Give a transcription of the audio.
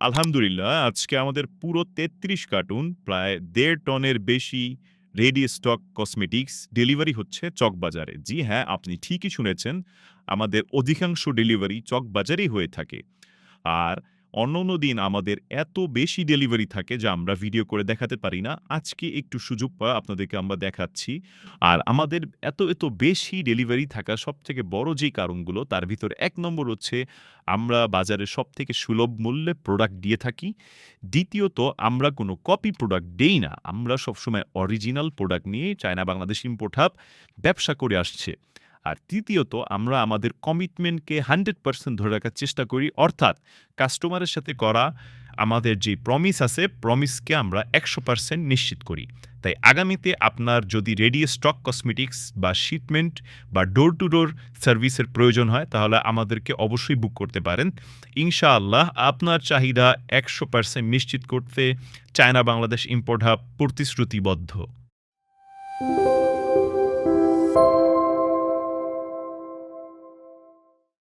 আলহামদুলিল্লাহ আজকে আমাদের পুরো ৩৩ কার্টুন প্রায় ১.৫ টনের বেশি রেডি স্টক কসমেটিক্স ডেলিভারি হচ্ছে চকবাজারে। জি হ্যাঁ, আপনি ঠিকই শুনেছেন। আমাদের অধিকাংশ ডেলিভারি চকবাজারেই হয়ে থাকে। আর অন্যান্য দিন আমাদের এত বেশি ডেলিভারি থাকে যা আমরা ভিডিও করে দেখাতে পারি না। আজকে একটু সুযোগ পাওয়া আপনাদেরকে আমরা দেখাচ্ছি। আর আমাদের এত বেশি ডেলিভারি থাকার সবথেকে বড় যেই কারণগুলো তার ভিতরে ১ নম্বর হচ্ছে আমরা বাজারে সবথেকে সুলভ মূল্যে প্রোডাক্ট দিয়ে থাকি। দ্বিতীয়ত আমরা কোনো কপি প্রোডাক্ট দেই না। আমরা সবসময় অরিজিনাল প্রোডাক্ট নিয়ে চায়না বাংলাদেশ ইম্পোর্ট হাব ব্যবসা করে আসছে। আর তৃতীয়ত আমরা আমাদের কমিটমেন্টকে 100% ধরে রাখার চেষ্টা করি। অর্থাৎ কাস্টমারের সাথে করা আমাদের যে প্রমিস আছে, প্রমিসকে আমরা ১০০% নিশ্চিত করি। তাই আগামীতে আপনার যদি রেডি স্টক কসমেটিক্স বা শিপমেন্ট বা ডোর টু ডোর সার্ভিসের প্রয়োজন হয়, তাহলে আমাদেরকে অবশ্যই বুক করতে পারেন। ইনশাআল্লাহ আপনার চাহিদা ১০০% নিশ্চিত করতে চায়না বাংলাদেশ ইম্পোর্ট হাব প্রতিশ্রুতিবদ্ধ।